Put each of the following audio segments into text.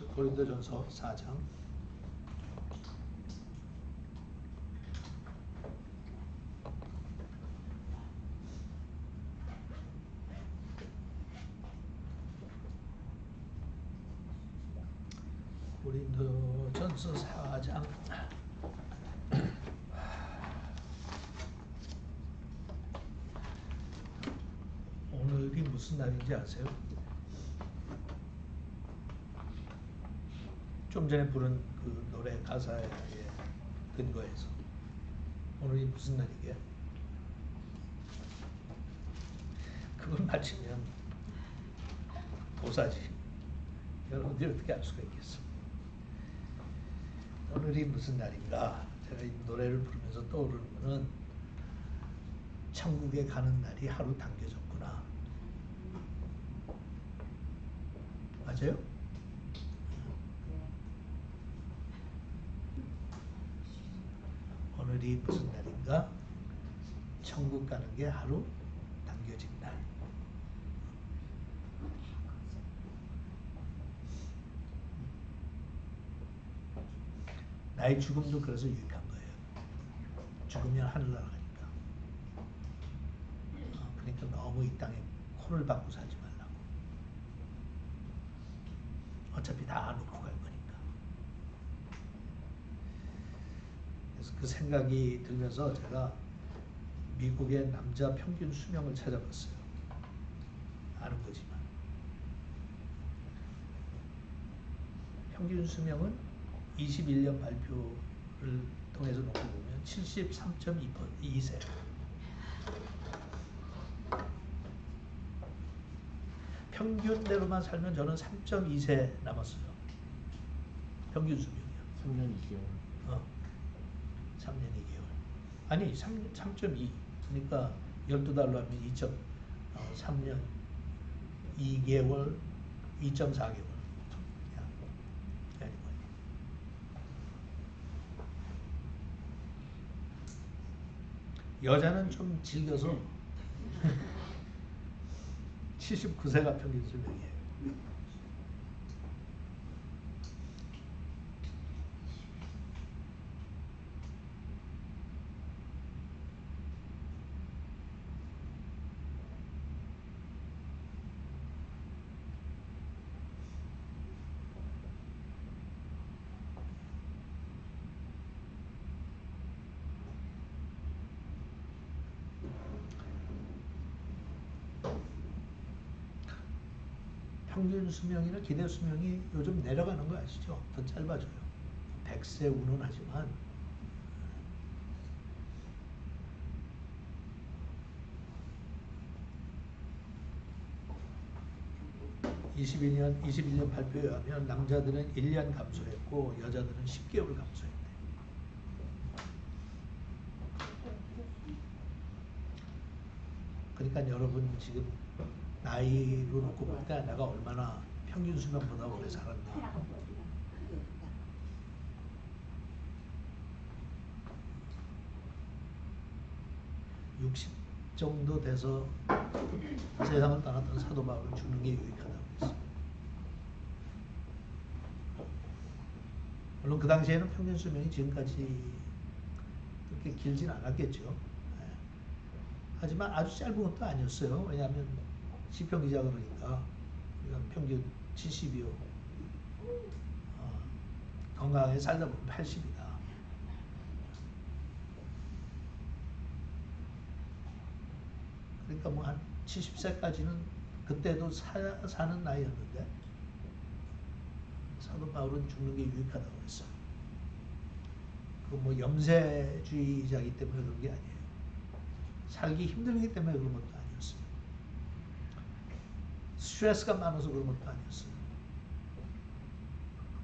고린도전서 4장. 고린도전서 4장. 오늘이 무슨 날인지 아세요? 좀 전에 부른 그 노래 가사에 근거해서 오늘이 무슨 날이게? 그걸 맞히면 보사지. 여러분들이 어떻게 알 수가 있겠어? 오늘이 무슨 날인가? 제가 이 노래를 부르면서 떠오르는 거는 천국에 가는 날이 하루 당겨졌구나. 맞아요? 오늘이 무슨 날인가? 천국 가는 게 하루 당겨진 날. 나의 죽음도 그래서 유익한 거예요. 죽으면 하늘나라 가니까. 그러니까 너무 이 땅에 코를 박고 살지 말라고. 어차피 다 놓고 갈 거니까. 그래서 그 생각이 들면서 제가 미국의 남자 평균 수명을 찾아봤어요. 아는 거지만. 평균 수명은 21년 발표를 통해서 놓고 보면 73.2세. 평균대로만 살면 저는 3.2세 남았어요. 평균 수명이요. 3년 2개월. 3년 2개월. 아니 3.2. 그러니까 12달로 하면 3년 2개월 2.4개월. 여자는 좀 질겨서 79세가 평균 수명이에요. 평균 수명이나 기대 수명이 요즘 내려가는 거 아시죠? 더 짧아져요. 100세 운운하지만 21년 발표에 하면 남자들은 1년 감소했고 여자들은 10개월 감소했대. 그러니까 여러분 지금 나이로 놓고 볼 때 내가 얼마나 평균 수명보다 오래 살았나. 60 정도 돼서 세상을 떠났던 사도 바울은 죽는 게 유익하다고 했어요. 물론 그 당시에는 평균 수명이 지금까지 그렇게 길진 않았겠죠. 하지만 아주 짧은 것도 아니었어요. 왜냐하면 시편 기자가 그러니까 평균 70이요. 건강하게 살다 보면 80이다. 그러니까 뭐 한 70세까지는 그때도 사는 나이였는데 사도 바울은 죽는 게 유익하다고 했어요. 그 뭐 염세주의자이기 때문에 그런 게 아니에요. 살기 힘들기 때문에 그런 것도 아니었어요. 스트레스가 많아서 그런 것도 아니었어요.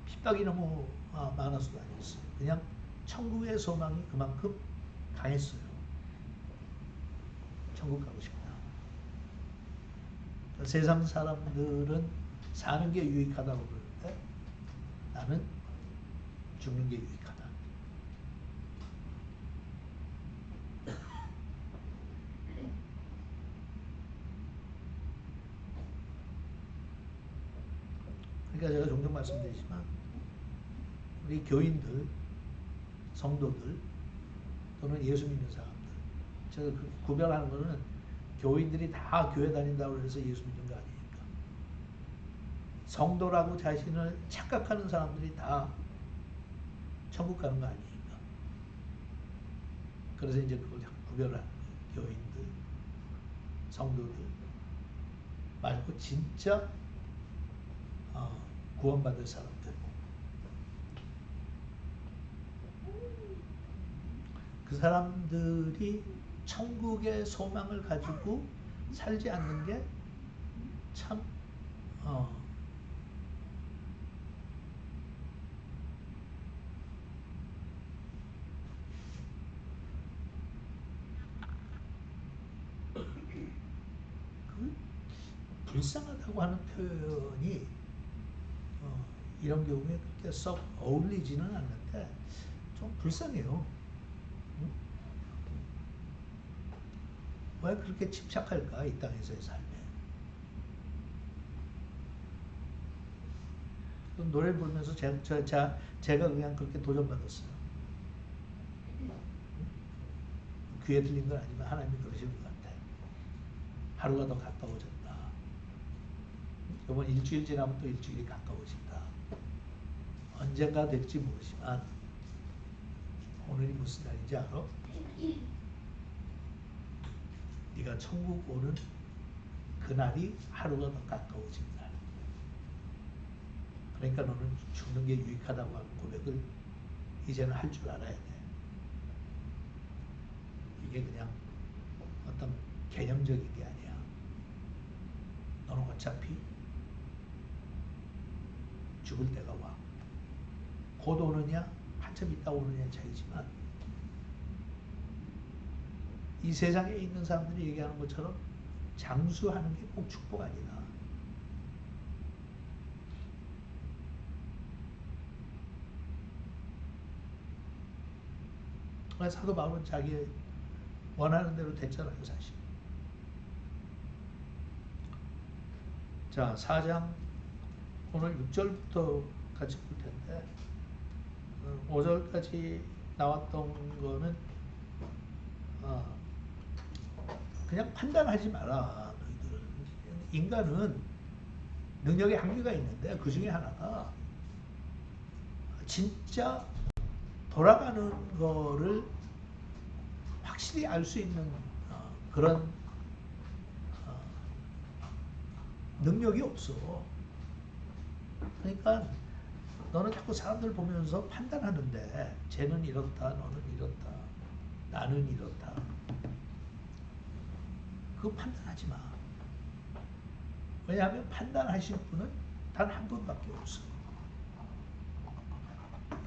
핍박이 너무 많아서도 아니었어요. 그냥 천국의 소망이 그만큼 강했어요. 천국 가고 싶다. 그러니까 세상 사람들은 사는 게 유익하다고 그러는데 나는 죽는 게 유익하다. 그러니까 그러니까 제가 종종 말씀드리지만 우리 교인들, 성도들 또는 예수 믿는 사람들, 제가 그 구별하는 거는 교인들이 다 교회 다닌다고 해서 예수 믿는 거 아니니까. 성도라고 자신을 착각하는 사람들이 다 천국 가는 거 아니니까. 그래서 이제 그걸 구별하는 거예요. 교인들, 성도들 말고 진짜 구원받을 사람들. 그 사람들이 천국의 소망을 가지고 살지 않는 게 참 불쌍하다고 하는 표현이 이런 경우에 그렇게 썩 어울리지는 않는데 좀 불쌍해요. 응? 왜 그렇게 집착할까, 이 땅에서의 삶에. 노래를 부르면서 제가 그냥 그렇게 도전받았어요. 귀에 들린 건 아니면 하나님이 그러시는 것 같아. 하루가 더 가까워졌다. 이번 일주일 지나면 또 일주일이 가까워진다. 언젠가 될지 모르지만 오늘이 무슨 날인지 알아? 네가 천국 오는 그날이 하루가 더 가까워진 날. 그러니까 너는 죽는 게 유익하다고 하는 고백을 이제는 할 줄 알아야 돼. 이게 그냥 어떤 개념적인 게 아니야. 너는 어차피 죽을 때가 와. 곧 오느냐 한참 있다 오느냐의 차이지만 이 세상에 있는 사람들이 얘기하는 것처럼 장수하는 게 꼭 축복 아니다. 사도 바울은 자기 원하는 대로 됐잖아요, 사실. 자, 4장 오늘 6절부터 같이 볼 텐데 5절까지 나왔던 거는 그냥 판단하지 마라. 너희들은. 인간은 능력의 한계가 있는데 그 중에 하나가 진짜 돌아가는 거를 확실히 알 수 있는 그런 능력이 없어. 그러니까 너는 자꾸 사람들 보면서 판단하는데 쟤는 이렇다, 너는 이렇다, 나는 이렇다. 그거 판단하지 마. 왜냐하면 판단하실 분은 단 한 분밖에 없어.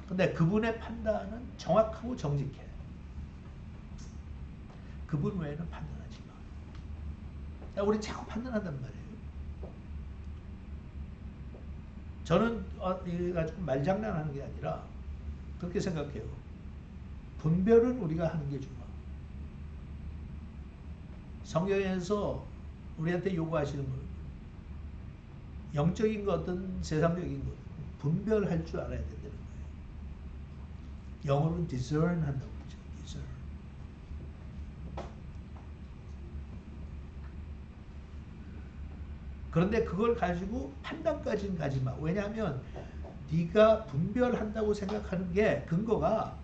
근데 그분의 판단은 정확하고 정직해. 그분 외에는 판단하지 마. 우리 자꾸 판단한단 말이에요. 저는 이거 좀 말장난하는 게 아니라 그렇게 생각해요. 분별은 우리가 하는 게 좋아. 성경에서 우리한테 요구하시는 거, 영적인 거든 세상적인 거든 분별할 줄 알아야 된다는 거예요. 영어로는 discern 한다고 그러죠. discern. 그런데 그걸 가지고 판단까지는 가지 마. 왜냐하면 네가 분별한다고 생각하는 게 근거가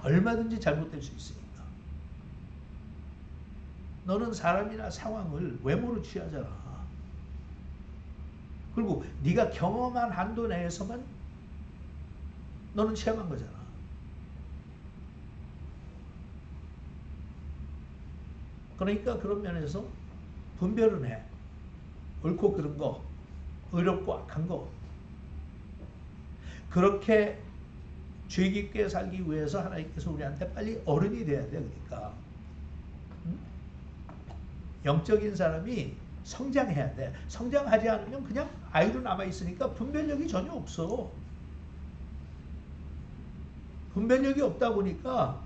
얼마든지 잘못될 수 있으니까. 너는 사람이나 상황을 외모로 취하잖아. 그리고 네가 경험한 한도 내에서만 너는 체험한 거잖아. 그러니까 그런 면에서 분별은 해. 옳고 그른 거, 의롭고 악한 거. 그렇게 죄 깊게 살기 위해서 하나님께서 우리한테 빨리 어른이 돼야 돼. 그러니까 영적인 사람이 성장해야 돼. 성장하지 않으면 그냥 아이로 남아있으니까 분별력이 전혀 없어. 분별력이 없다 보니까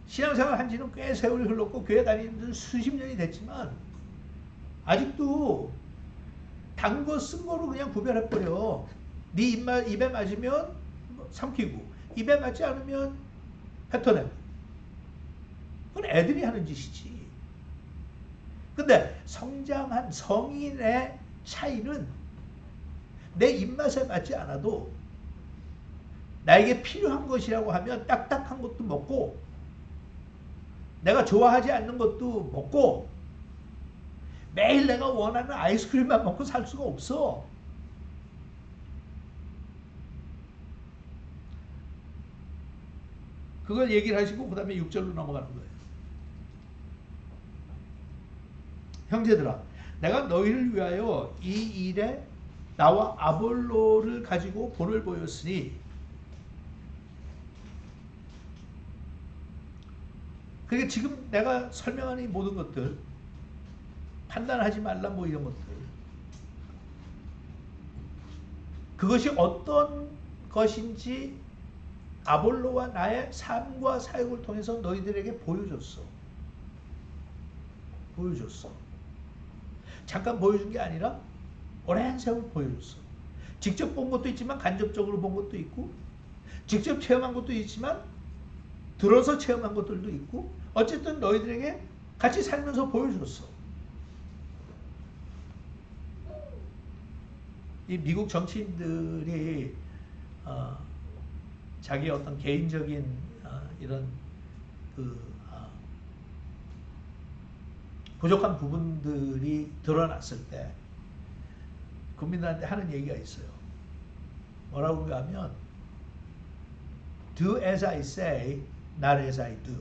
신앙생활 한 지는 꽤 세월이 흘렀고 교회 다니는 지 수십 년이 됐지만 아직도 단 거 쓴 거로 그냥 구별해버려. 네 입에 맞으면 삼키고 입에 맞지 않으면 뱉어내고. 그건 애들이 하는 짓이지. 근데 성장한 성인의 차이는 내 입맛에 맞지 않아도 나에게 필요한 것이라고 하면 딱딱한 것도 먹고 내가 좋아하지 않는 것도 먹고 매일 내가 원하는 아이스크림만 먹고 살 수가 없어. 그걸 얘기를 하시고 그 다음에 6절로 넘어가는 거예요. 형제들아, 내가 너희를 위하여 이 일에 나와 아볼로를 가지고 본을 보였으니, 그게 지금 내가 설명하는 이 모든 것들, 판단하지 말라 뭐 이런 것들, 그것이 어떤 것인지 아볼로와 나의 삶과 사역을 통해서 너희들에게 보여줬어. 잠깐 보여준 게 아니라 오랜 세월 보여줬어. 직접 본 것도 있지만 간접적으로 본 것도 있고, 직접 체험한 것도 있지만 들어서 체험한 것들도 있고, 어쨌든 너희들에게 같이 살면서 보여줬어. 이 미국 정치인들이 자기 어떤 개인적인 이런 부족한 부분들이 드러났을 때 국민들한테 하는 얘기가 있어요. 뭐라고 하면 Do as I say, not as I do.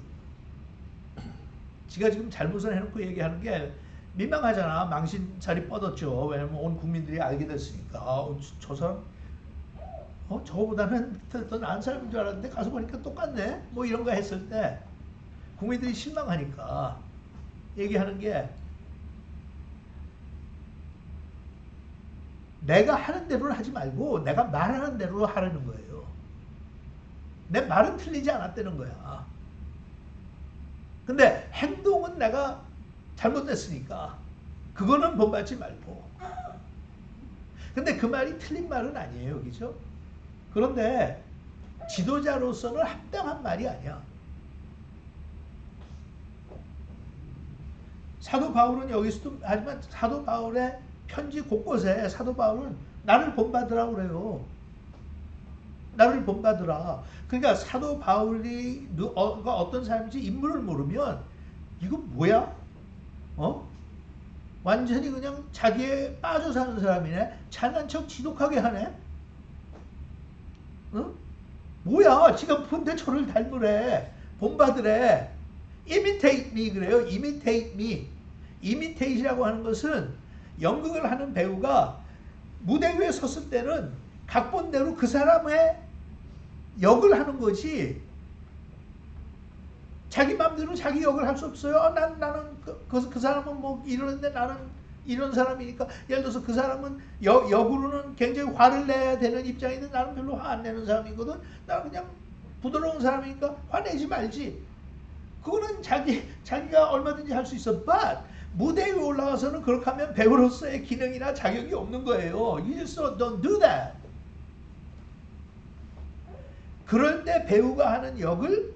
지가 지금 잘못을 해놓고 얘기하는 게 민망하잖아. 망신살이 뻗었죠. 왜냐면 온 국민들이 알게 됐으니까. 저 사람 저거보다는 더 나은 사람인 줄 알았는데 가서 보니까 똑같네. 뭐 이런 거 했을 때 국민들이 실망하니까 얘기하는 게, 내가 하는 대로는 하지 말고 내가 말하는 대로 하라는 거예요. 내 말은 틀리지 않았다는 거야. 근데 행동은 내가 잘못됐으니까 그거는 본받지 말고. 근데 그 말이 틀린 말은 아니에요. 그죠? 그런데 지도자로서는 합당한 말이 아니야. 사도 바울은 여기서도, 하지만 사도 바울의 편지 곳곳에 사도 바울은 나를 본받으라고 그래요. 나를 본받으라. 그러니까 사도 바울이 어떤 사람인지 인물을 모르면 이거 뭐야? 완전히 그냥 자기에 빠져 사는 사람이네. 잘난 척 지독하게 하네. 뭐야? 지가 본데 저를 닮으래. 본받으래. imitate me 그래요. imitate me. imitate이라고 하는 것은 연극을 하는 배우가 무대 위에 섰을 때는 각본대로 그 사람의 역을 하는 거지, 자기 마음대로 자기 역을 할 수 없어요. 나는 그 사람은 뭐 이러는데 나는 이런 사람이니까. 예를 들어서 그 사람은 역으로는 굉장히 화를 내야 되는 입장인데 나는 별로 화 안 내는 사람이거든. 나는 그냥 부드러운 사람이니까 화내지 말지. 그거는 자기가 얼마든지 할 수 있어. But 무대 위에 올라가서는 그렇게 하면 배우로서의 기능이나 자격이 없는 거예요. You just don't do that. 그럴 때 배우가 하는 역을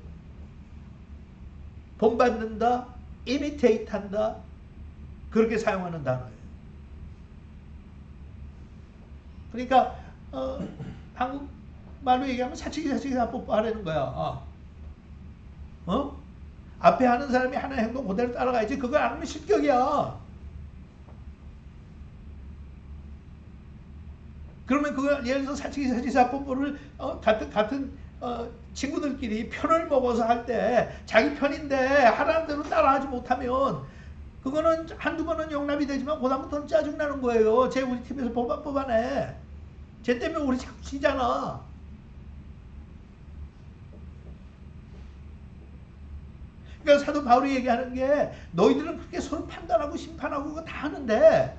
본받는다, imitate 한다, 그렇게 사용하는 단어예요. 그러니까 한국말로 얘기하면 사치기 다 뽀뽀하라는 거야. 앞에 하는 사람이 하는 행동 그대로 따라가야지. 그거 안 하면 실격이야. 그러면 그거 예를 들어서 사치기사 뽀뽀를 같은 친구들끼리 편을 먹어서 할 때 자기 편인데 하라는 대로 따라하지 못하면 그거는 한두 번은 용납이 되지만 그다음부터는 짜증나는 거예요. 쟤 우리 팀에서 뽑아내. 쟤 때문에 우리 자꾸 지잖아. 그러니까 사도 바울이 얘기하는 게, 너희들은 그렇게 서로 판단하고 심판하고 그거 다 하는데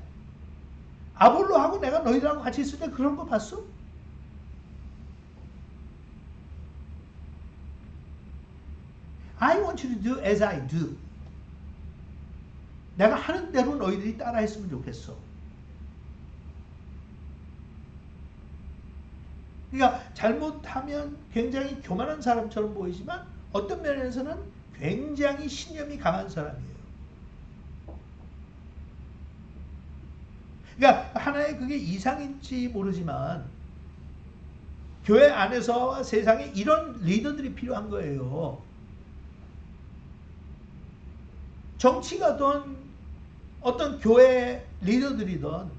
아볼로하고 내가 너희들하고 같이 있을 때 그런 거 봤어? I want you to do as I do. 내가 하는 대로 너희들이 따라 했으면 좋겠어. 그러니까 잘못하면 굉장히 교만한 사람처럼 보이지만 어떤 면에서는 굉장히 신념이 강한 사람이에요. 그러니까 하나의 그게 이상인지 모르지만 교회 안에서 세상에 이런 리더들이 필요한 거예요. 정치가든 어떤 교회 리더들이든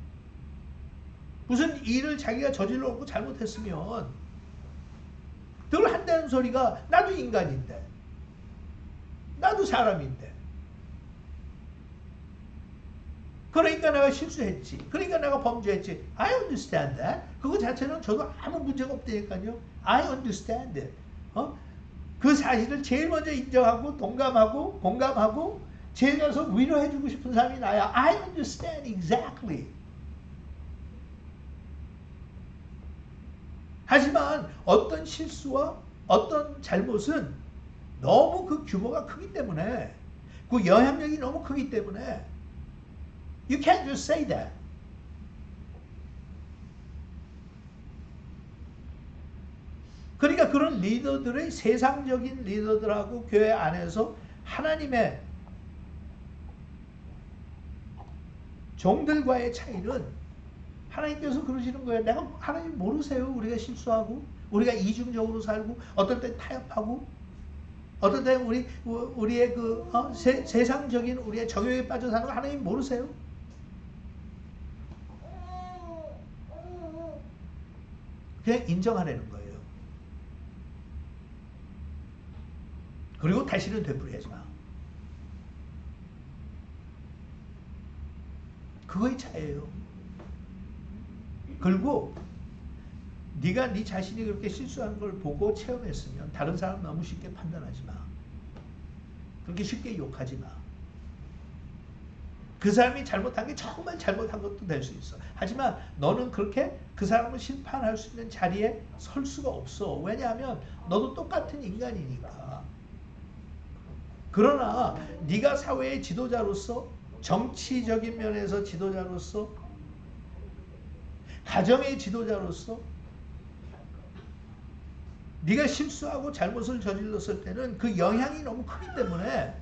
무슨 일을 자기가 저질러 놓고 잘못했으면 늘 한다는 소리가 나도 인간인데 나도 사람인데 그러니까 내가 실수했지. 그러니까 내가 범죄했지. I understand that. 그거 자체는 저도 아무 문제가 없다니까요. I understand it. 그 사실을 제일 먼저 인정하고 동감하고 공감하고 제일 가서 위로해주고 싶은 사람이 나야. I understand exactly. 하지만 어떤 실수와 어떤 잘못은 너무 그 규모가 크기 때문에 그 영향력이 너무 크기 때문에 You can't just say that. 그러니까 그런 리더들의 세상적인 리더들하고 교회 안에서 하나님의 종들과의 차이는 하나님께서 그러시는 거예요. 내가 하나님 모르세요. 우리가 실수하고 우리가 이중적으로 살고 어떨 때 타협하고 어떨 때 우리의 세상적인 우리의 정욕에 빠져 사는 거 하나님 모르세요. 그냥 인정하라는 거예요. 그리고 다시는 되풀이하지 마. 그거의 차이예요. 그리고 네가 네 자신이 그렇게 실수하는 걸 보고 체험했으면 다른 사람 너무 쉽게 판단하지 마. 그렇게 쉽게 욕하지 마. 그 사람이 잘못한 게 정말 잘못한 것도 될 수 있어. 하지만 너는 그렇게 그 사람을 심판할 수 있는 자리에 설 수가 없어. 왜냐하면 너도 똑같은 인간이니까. 그러나 네가 사회의 지도자로서 정치적인 면에서 지도자로서 가정의 지도자로서 네가 실수하고 잘못을 저질렀을 때는 그 영향이 너무 크기 때문에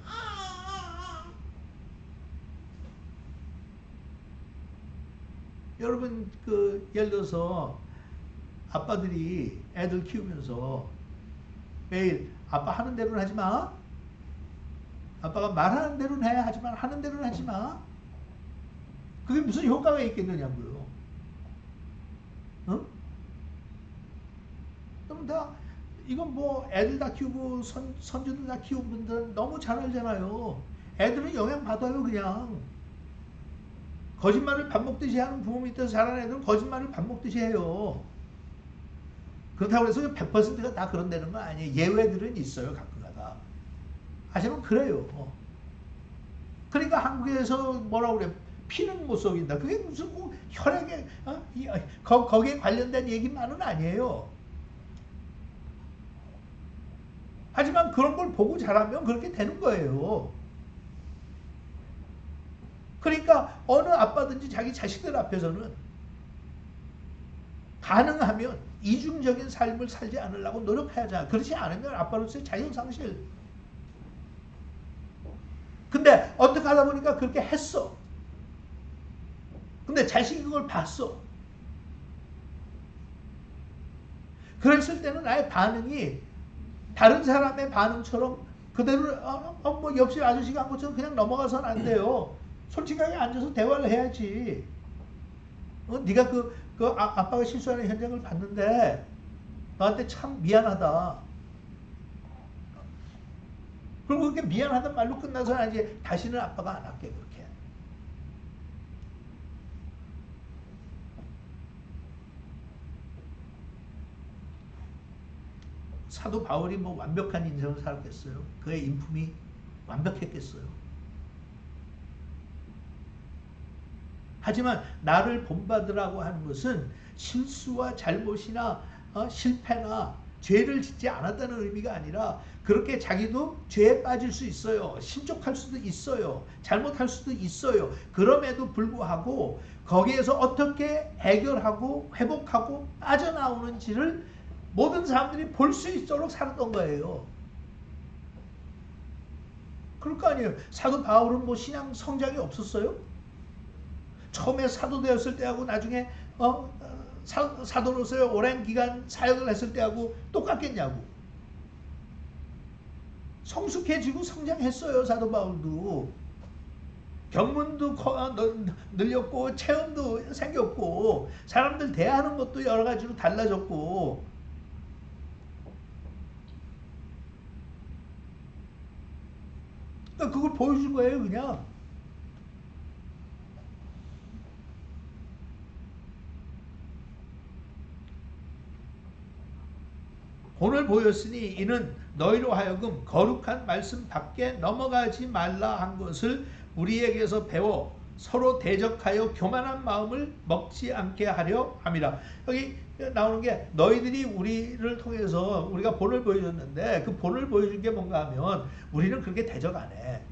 여러분 예를 들어서 아빠들이 애들 키우면서 매일 아빠 하는 대로는 하지 마. 아빠가 말하는 대로는 해야 하지만 하는 대로는 하지 마. 그게 무슨 효과가 있겠느냐고요. 응? 그럼 이건 뭐 애들 다 키우고 선주들 다 키운 분들은 너무 잘 알잖아요. 애들은 영향 받아요 그냥. 거짓말을 밥 먹듯이 하는 부모 밑에서 자란 애들은 거짓말을 밥 먹듯이 해요. 그렇다고 해서 100%가 다 그런다는 건 아니에요. 예외들은 있어요 가끔가다. 하지만 그래요. 그러니까 한국에서 뭐라고 그래? 피는 못 속인다. 그게 무슨 혈액에 거기에 관련된 얘기만은 아니에요. 하지만 그런 걸 보고 자라면 그렇게 되는 거예요. 그러니까 어느 아빠든지 자기 자식들 앞에서는 가능하면 이중적인 삶을 살지 않으려고 노력해야죠. 그렇지 않으면 아빠로서의 자존상실. 근데 어떻게 하다 보니까 그렇게 했어. 근데 자식이 그걸 봤어. 그랬을 때는 나의 반응이 다른 사람의 반응처럼 그대로 뭐 옆집 아저씨가 한 것처럼 그냥 넘어가서는 안 돼요. 솔직하게 앉아서 대화를 해야지. 네가 아빠가 실수하는 현장을 봤는데 너한테 참 미안하다. 그리고 그렇게 미안하단 말로 끝나서는 아니지. 다시는 아빠가 안 할게 그렇게. 사도 바울이 뭐 완벽한 인생을 살았겠어요? 그의 인품이 완벽했겠어요? 하지만 나를 본받으라고 하는 것은 실수와 잘못이나 실패나 죄를 짓지 않았다는 의미가 아니라 그렇게 자기도 죄에 빠질 수 있어요. 신족할 수도 있어요. 잘못할 수도 있어요. 그럼에도 불구하고 거기에서 어떻게 해결하고 회복하고 빠져나오는지를 모든 사람들이 볼 수 있도록 살았던 거예요. 그럴 거 아니에요. 사도 바울은 뭐 신앙 성장이 없었어요? 처음에 사도 되었을 때하고 나중에 사도로서의 오랜 기간 사역을 했을 때하고 똑같겠냐고. 성숙해지고 성장했어요. 사도 바울도. 견문도 늘렸고 체험도 생겼고 사람들 대하는 것도 여러 가지로 달라졌고. 그러니까 그걸 보여준 거예요. 그냥. 본을 보였으니 이는 너희로 하여금 거룩한 말씀 밖에 넘어가지 말라 한 것을 우리에게서 배워 서로 대적하여 교만한 마음을 먹지 않게 하려 함이라. 여기 나오는 게 너희들이 우리를 통해서 우리가 본을 보여줬는데 그 본을 보여준 게 뭔가 하면 우리는 그렇게 대적 안 해.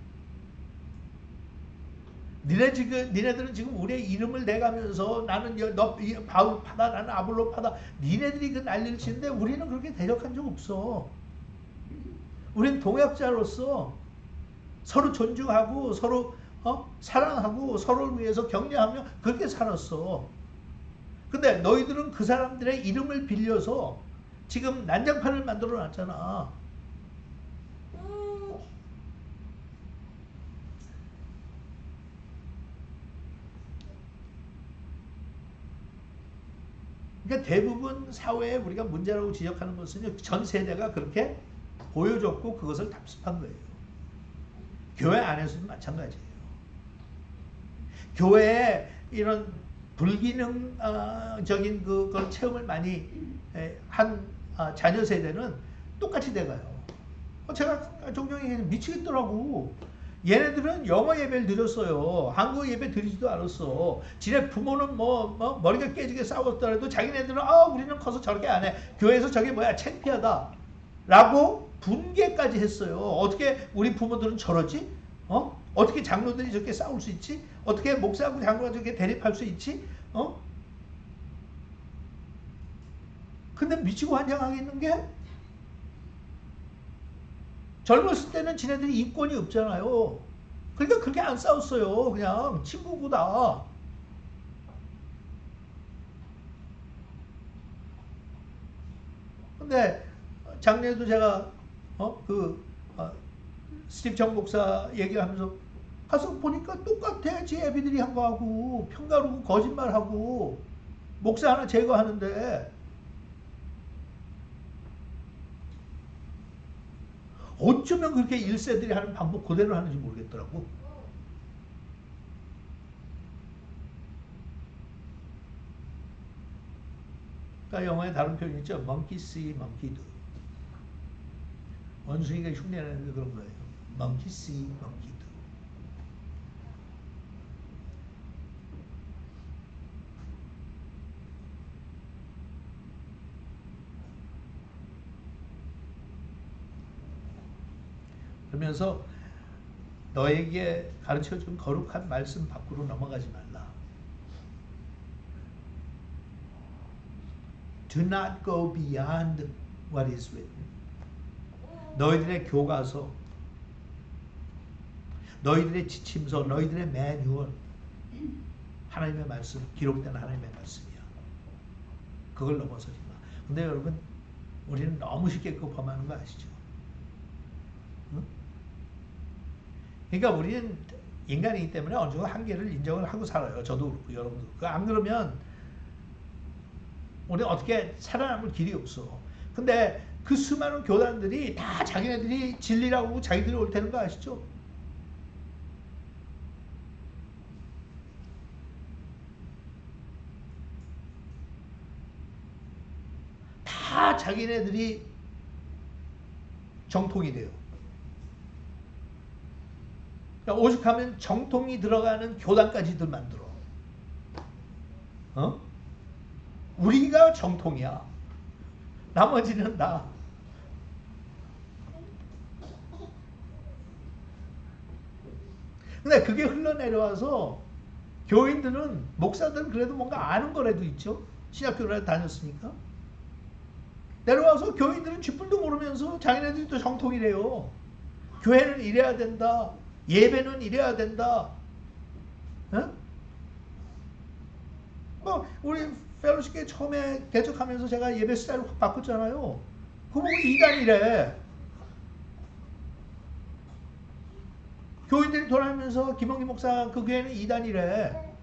니네들은 지금 우리의 이름을 내가면서 나는 너 바울파다 나는 아볼로파다 니네들이 그 난리를 치는데 우리는 그렇게 대적한 적 없어. 우리는 동역자로서 서로 존중하고 서로 사랑하고 서로를 위해서 격려하며 그렇게 살았어. 근데 너희들은 그 사람들의 이름을 빌려서 지금 난장판을 만들어 놨잖아. 그러니까 대부분 사회에 우리가 문제라고 지적하는 것은 전 세대가 그렇게 보여줬고 그것을 답습한 거예요. 교회 안에서도 마찬가지예요. 교회에 이런 불기능적인 그걸 체험을 많이 한 자녀 세대는 똑같이 돼가요. 제가 종종 얘기하면 미치겠더라고. 얘네들은 영어 예배를 드렸어요. 한국어 예배 드리지도 않았어. 지네 부모는 머리가 깨지게 싸웠더라도 자기네들은 우리는 커서 저렇게 안 해. 교회에서 저게 뭐야 창피하다 라고 분개까지 했어요. 어떻게 우리 부모들은 저러지? 어떻게 장로들이 저렇게 싸울 수 있지? 어떻게 목사하고 장로가 저렇게 대립할 수 있지? 근데 미치고 환장하겠는 게 젊었을 때는 지네들이 인권이 없잖아요. 그러니까 그렇게 안 싸웠어요. 그냥 친구보다. 근데 작년에도 제가 스티브 정 목사 얘기하면서 가서 보니까 똑같아. 지 애비들이 한 거하고 편가르고 거짓말하고 목사 하나 제거하는데 어쩌면 그렇게 1세들이 하는 방법 그대로 하는지 모르겠더라고. 그러니까 영어에 다른 표현이 있죠. monkey see, monkey do. 원숭이가 흉내내는 게 그런 거예요. monkey see, monkey do. 그러면서 너에게 가르쳐준 거룩한 말씀 밖으로 넘어가지 말라. Do not go beyond what is written. 너희들의 교과서, 너희들의 지침서, 너희들의 매뉴얼, 하나님의 말씀, 기록된 하나님의 말씀이야. 그걸 넘어서지 마. 근데 여러분, 우리는 너무 쉽게 그거 범하는 거 아시죠? 응? 그러니까 우리는 인간이기 때문에 어느 정도 한계를 인정을 하고 살아요. 저도 그렇고 여러분도. 안 그러면 우리는 어떻게 살아남을 길이 없어. 근데 그 수많은 교단들이 다 자기네들이 진리라고 자기들이 옳다는 거 아시죠? 다 자기네들이 정통이 돼요. 그러니까 오죽하면 정통이 들어가는 교단까지들 만들어. 우리가 정통이야. 나머지는 다. 근데 그게 흘러내려와서 교인들은, 목사들은 그래도 뭔가 아는 거라도 있죠. 신학교를 다녔으니까. 내려와서 교인들은 쥐뿔도 모르면서 자기네들이 또 정통이래요. 교회는 이래야 된다. 예배는 이래야 된다. 어? 뭐 우리 펠로십교회 처음에 개척하면서 제가 예배 스타일을 확 바꿨잖아요. 그거 보고 이단이래. 교인들이 돌아다니면서 김홍기 목사 그 교회는 이단이래.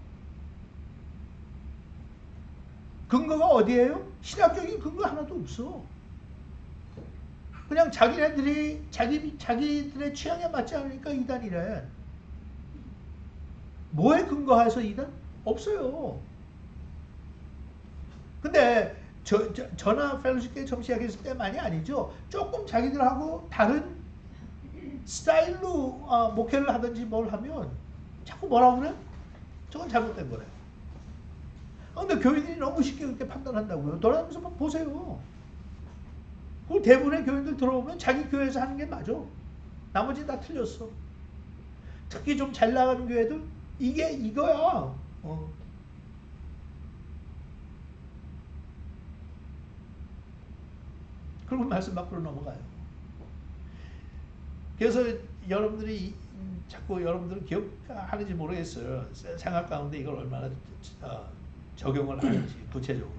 근거가 어디예요? 신학적인 근거 하나도 없어. 그냥 자기네들이 자기들의 취향에 맞지 않으니까 이단이래. 뭐에 근거해서 이단? 없어요. 근데 저나 펠로십교회 처음 시작했을 때만이 아니죠. 조금 자기들하고 다른 스타일로 목회를 하든지 뭘 하면 자꾸 뭐라 그래? 저건 잘못된 거래. 근데 교인들이 너무 쉽게 그렇게 판단한다고요. 돌아다니면서 한번 보세요. 그 대부분의 교인들 들어오면 자기 교회에서 하는 게 맞아. 나머지 다 틀렸어. 특히 좀 잘 나가는 교회들 이게 이거야. 그리고 말씀 밖으로 넘어가요. 그래서 여러분들이 자꾸 여러분들은 기억하는지 모르겠어요. 생각 가운데 이걸 얼마나 적용을 하는지 구체적으로.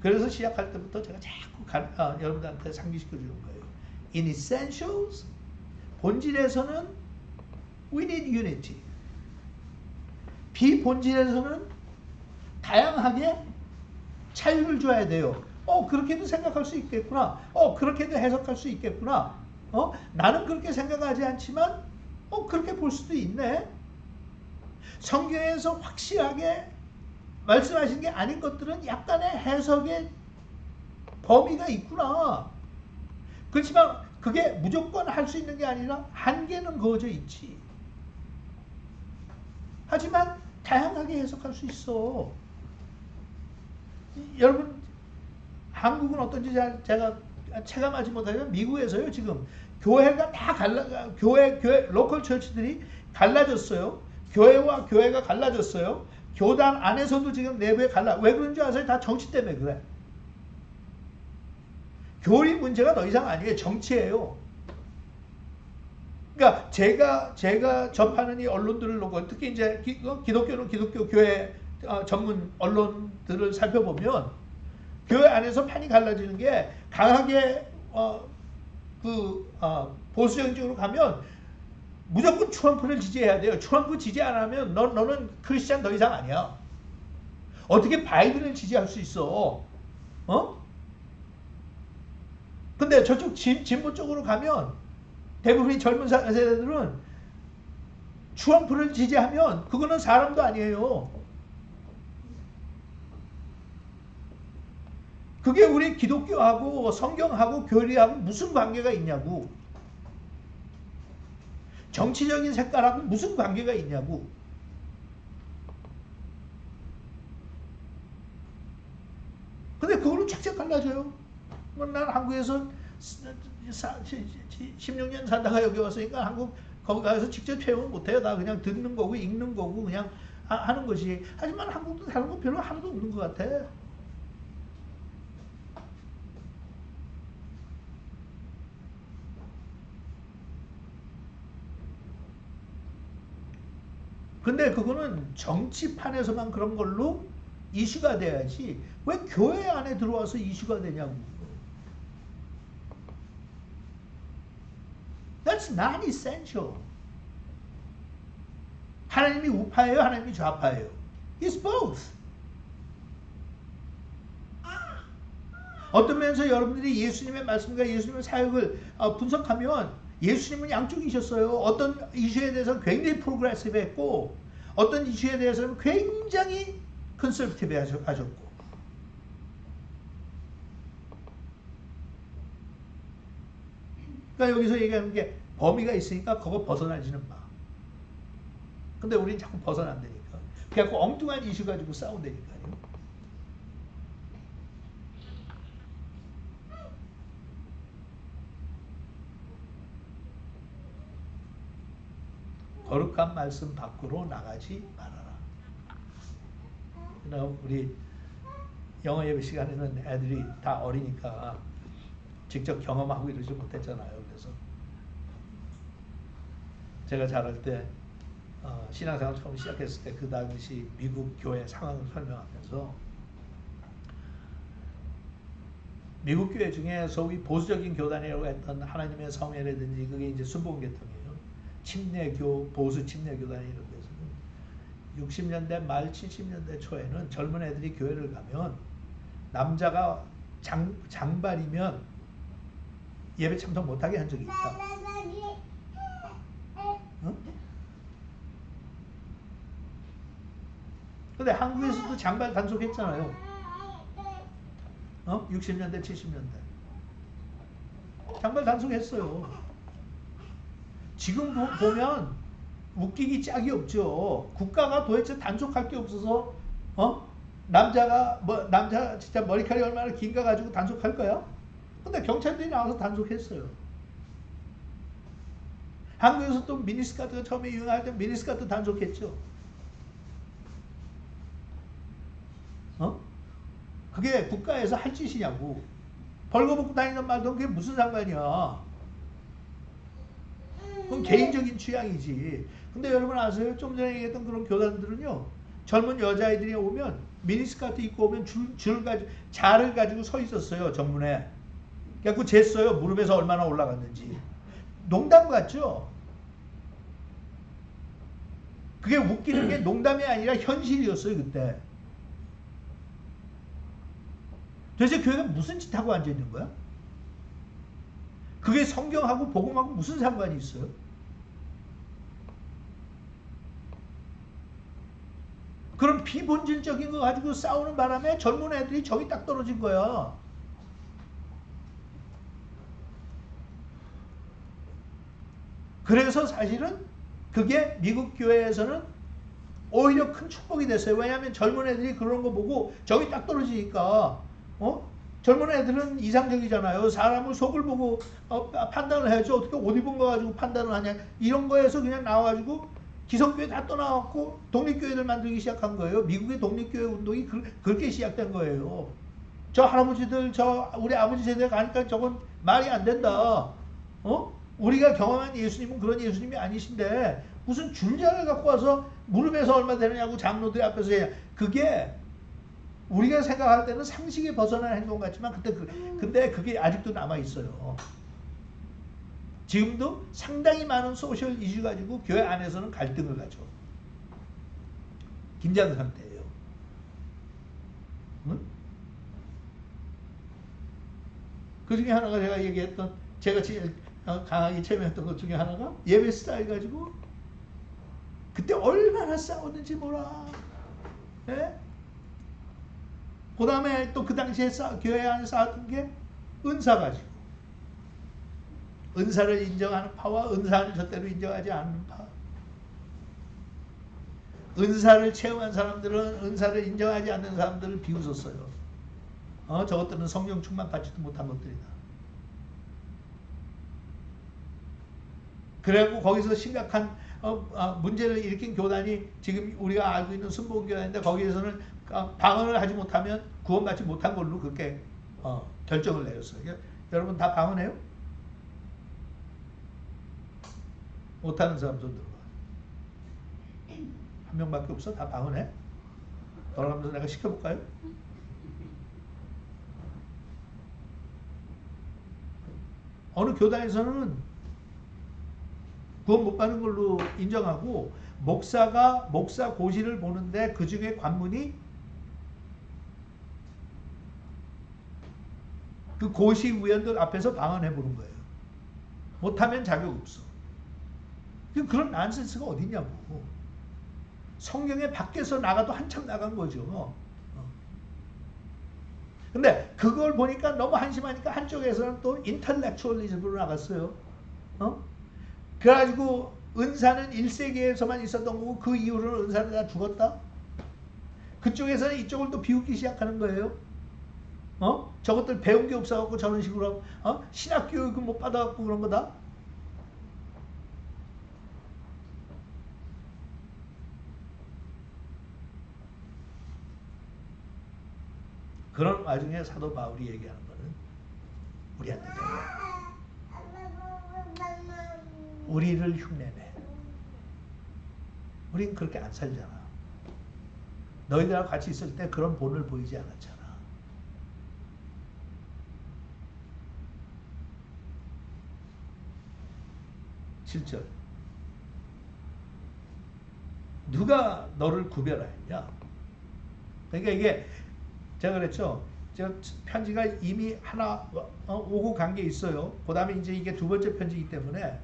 그래서 시작할 때부터 제가 자꾸 여러분들한테 상기시켜 주는 거예요. In essentials, 본질에서는 we need unity. 비본질에서는 다양하게 차이를 줘야 돼요. 그렇게도 생각할 수 있겠구나. 그렇게도 해석할 수 있겠구나. 나는 그렇게 생각하지 않지만 그렇게 볼 수도 있네. 성경에서 확실하게 말씀하신 게 아닌 것들은 약간의 해석의 범위가 있구나. 그렇지만 그게 무조건 할 수 있는 게 아니라 한계는 그어져 있지. 하지만 다양하게 해석할 수 있어. 여러분 한국은 어떤지 제가 체감하지 못하지만 미국에서요 지금 교회가 다 교회 로컬 처치들이 갈라졌어요. 교회와 교회가 갈라졌어요. 교단 안에서도 지금 내부에 왜 그런지 아세요? 다 정치 때문에 그래. 교리 문제가 더 이상 아니에요. 정치예요. 그러니까 제가 접하는 이 언론들을 놓고 특히 이제 기독교는 기독교 교회 전문 언론들을 살펴보면 교회 안에서 판이 갈라지는 게 강하게 보수적인 쪽으로 가면 무조건 트럼프를 지지해야 돼요. 트럼프 지지 안 하면 너는 크리스찬 더 이상 아니야. 어떻게 바이든을 지지할 수 있어? 근데 저쪽 진보 쪽으로 가면 대부분의 젊은 세대들은 트럼프를 지지하면 그거는 사람도 아니에요. 그게 우리 기독교하고 성경하고 교리하고 무슨 관계가 있냐고. 정치적인 색깔하고 무슨 관계가 있냐고. 근데 그걸로 착착 갈라져요. 난 한국에서 16년 살다가 여기 왔으니까 한국 거기 가서 직접 체험은 못해요. 나 그냥 듣는 거고 읽는 거고 그냥 하는 것이. 하지만 한국도 다른 거 별로 하나도 없는 것 같아. 근데 그거는 정치판에서만 그런 걸로 이슈가 돼야지 왜 교회 안에 들어와서 이슈가 되냐고. That's not essential. 하나님이 우파예요? 하나님이 좌파예요? It's both. 어떤 면에서 여러분들이 예수님의 말씀과 예수님의 사역을 분석하면 예수님은 양쪽이셨어요. 어떤 이슈에 대해서 굉장히 프로그레시브 했고 어떤 이슈에 대해서는 굉장히 컨서버티브 하셨고. 그러니까 여기서 얘기하는 게 범위가 있으니까 그거 벗어나지는 마. 근데 우린 자꾸 벗어난다니까. 그래갖고 엉뚱한 이슈 가지고 싸운다니까요. 거룩한 말씀 밖으로 나가지 말아라. 우리 영어 예배 시간에는 애들이 다 어리니까 직접 경험하고 이러지 못했잖아요. 그래서 제가 자랄 때 신앙생활 처음 시작했을 때 그 당시 미국 교회 상황을 설명하면서 미국 교회 중에 소위 보수적인 교단이라고 했던 하나님의 성회라든지 그게 이제 순복음계통이에요. 침례교, 보수 침례교단이 이런 데서는 60년대 말 70년대 초에는 젊은 애들이 교회를 가면 남자가 장발이면 예배 참석 못하게 한 적이 있다. 어? 근데 한국에서도 장발 단속했잖아요. 60년대 70년대 장발 단속했어요. 지금 보면 웃기기 짝이 없죠. 국가가 도대체 단속할 게 없어서 남자 진짜 머리카락이 얼마나 긴가 가지고 단속할 거야? 근데 경찰들이 나와서 단속했어요. 한국에서 또 미니스커트가 처음에 유행할 때 미니스커트 단속했죠. 그게 국가에서 할 짓이냐고. 벌거벗고 다니는 말도 그게 무슨 상관이야. 그건 개인적인 취향이지. 근데 여러분 아세요? 좀 전에 얘기했던 그런 교단들은요, 젊은 여자아이들이 오면 미니스커트 입고 오면 자를 가지고 서 있었어요. 정문에. 그래갖고 쟀어요. 무릎에서 얼마나 올라갔는지. 농담 같죠? 그게 웃기는 게 농담이 아니라 현실이었어요. 그때. 도대체 교회가 무슨 짓 하고 앉아있는 거야? 그게 성경하고 복음하고 무슨 상관이 있어요? 그런 비본질적인 거 가지고 싸우는 바람에 젊은 애들이 정이 딱 떨어진 거야. 그래서 사실은 그게 미국 교회에서는 오히려 큰 축복이 됐어요. 왜냐하면 젊은 애들이 그런 거 보고 정이 딱 떨어지니까 젊은 애들은 이상적이잖아요. 사람을 속을 보고 판단을 해야지 어떻게 옷 입은 거 가지고 판단을 하냐. 이런 거에서 그냥 나와가지고 기성교회 다 떠나왔고 독립교회를 만들기 시작한 거예요. 미국의 독립교회 운동이 그렇게 시작된 거예요. 저 할아버지들, 우리 아버지 세대 가니까 저건 말이 안 된다. 우리가 경험한 예수님은 그런 예수님이 아니신데 무슨 줄자를 갖고 와서 무릎에서 얼마 되느냐고 장로들 앞에서 해야. 그게 우리가 생각할 때는 상식에 벗어난 행동 같지만 근데 그게 아직도 남아 있어요. 지금도 상당히 많은 소셜 이슈 가지고 교회 안에서는 갈등을 가져. 긴장 상태예요. 응? 그 중에 하나가 제가 얘기했던, 제가 제일 강하게 체면했던 것 중에 하나가 예배 스타일 가지고 그때 얼마나 싸웠는지 몰라. 예? 그 다음에 또 그 당시에 교회 안에 싸웠던 게 은사 가지고. 은사를 인정하는 파와 은사를 절대로 인정하지 않는 파. 은사를 체험한 사람들은 은사를 인정하지 않는 사람들을 비웃었어요. 저것들은 성령 충만 받지도 못한 것들이다. 그래갖고 거기서 심각한 문제를 일으킨 교단이 지금 우리가 알고 있는 순복음교단인데, 거기에서는 방언을 하지 못하면 구원받지 못한 걸로 그렇게 결정을 내렸어요. 여러분 다 방언해요? 못하는 사람 손 들어봐. 한 명밖에 없어? 다 방언해? 돌아가면서 내가 시켜볼까요? 어느 교단에서는 구원 못 받는 걸로 인정하고, 목사 고시를 보는데 그 중에 관문이 그 고시 위원들 앞에서 방언해 보는 거예요. 못하면 자격 없어. 그런 난센스가 어디냐고. 성경에 밖에서 나가도 한참 나간 거죠. 근데 그걸 보니까 너무 한심하니까 한쪽에서는 또 인텔렉츄얼리즘으로 나갔어요. 그래가지고 은사는 1세기에서만 있었던 거고 그 이후로는 은사는 다 죽었다. 그쪽에서는 이쪽을 또 비웃기 시작하는 거예요. 저것들 배운 게 없어갖고 저런 식으로 신학 교육을 못 받아갖고 그런 거다. 그런 와중에 사도 바울이 얘기하는 거는 우리한테 우리를 흉내내. 우린 그렇게 안 살잖아. 너희들하고 같이 있을 때 그런 본을 보이지 않았잖아. 7절. 누가 너를 구별하였냐? 그러니까 이게 제가 그랬죠. 제가 편지가 이미 하나 오고 간 게 있어요. 그 다음에 이제 이게 두 번째 편지이기 때문에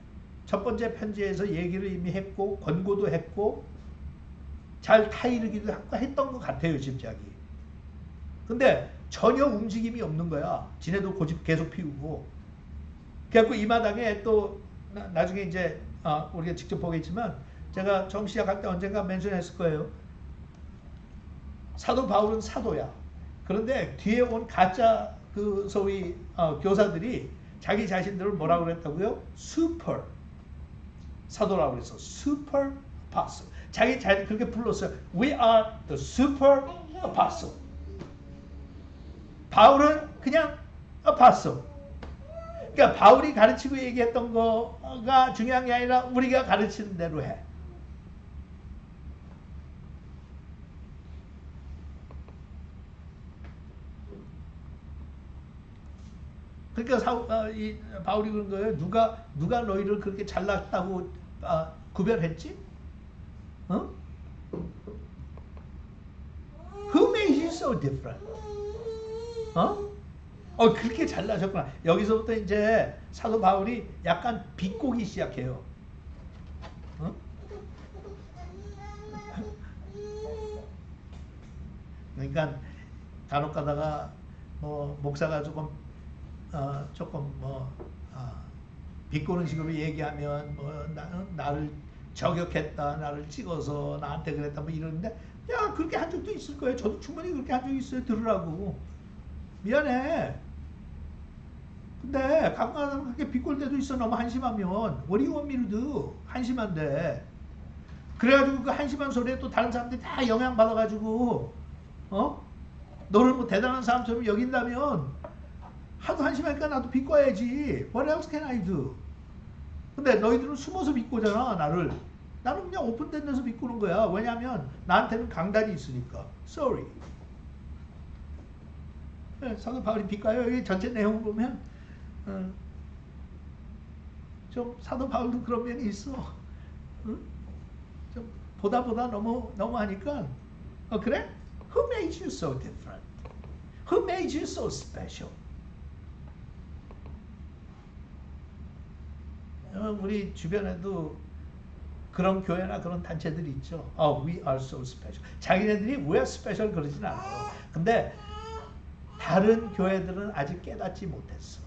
첫 번째 편지에서 얘기를 이미 했고 권고도 했고 잘 타이르기도 했던 것 같아요. 집작이. 근데 전혀 움직임이 없는 거야. 지네도 고집 계속 피우고. 그래갖고 이 마당에 또 나중에 이제 우리가 직접 보겠지만 제가 처음 시작할 때 언젠가 멘션했을 거예요. 사도 바울은 사도야. 그런데 뒤에 온 가짜 그 소위 교사들이 자기 자신들을 뭐라고 그랬다고요? 슈퍼 사도라고 그랬어. 슈퍼 아포스톨. 자기 자신 그렇게 불렀어요. We are the super apostle. 바울은 그냥 아포스톨. 그러니까 바울이 가르치고 얘기했던 거가 중요한 게 아니라 우리가 가르치는 대로 해. 그러니까 이 바울이 그런 거예요. 누가 너희를 그렇게 잘났다고 구별했지? 어? Who made you so different? 그렇게 잘나셨구나. 여기서부터 이제 사도 바울이 약간 비꼬기 시작해요. 그러니까 간혹 가다가 목사가 조금 비꼬는 식으로 얘기하면 나를 저격했다, 나를 찍어서 나한테 그랬다 이러는데 야 그렇게 한 적도 있을 거예요. 저도 충분히 그렇게 한 적이 있어요. 들으라고. 미안해. 근데 가끔가다 그렇게 비꼴 때도 있어. 너무 한심하면 What do you want me to do? 한심한데 그래가지고 그 한심한 소리에 또 다른 사람들이 다 영향받아가지고 너를 뭐 대단한 사람처럼 여긴다면 하도 한심하니까 나도 비꼬아야지. What else can I do? 근데 너희들은 숨어서 비꼬잖아. 나는 그냥 오픈된 데서 비꼬는 거야. 왜냐하면 나한테는 강단이 있으니까. Sorry. 사도 바울이 비꼬아요. 여기 전체 내용을 보면 좀 사도 바울도 그런 면이 있어. 좀 보다 너무 하니까 그래? Who made you so different? Who made you so special? 우리 주변에도 그런 교회나 그런 단체들이 있죠. We are so special. 자기네들이 we are special 그러진 않아요. 근데 다른 교회들은 아직 깨닫지 못했어.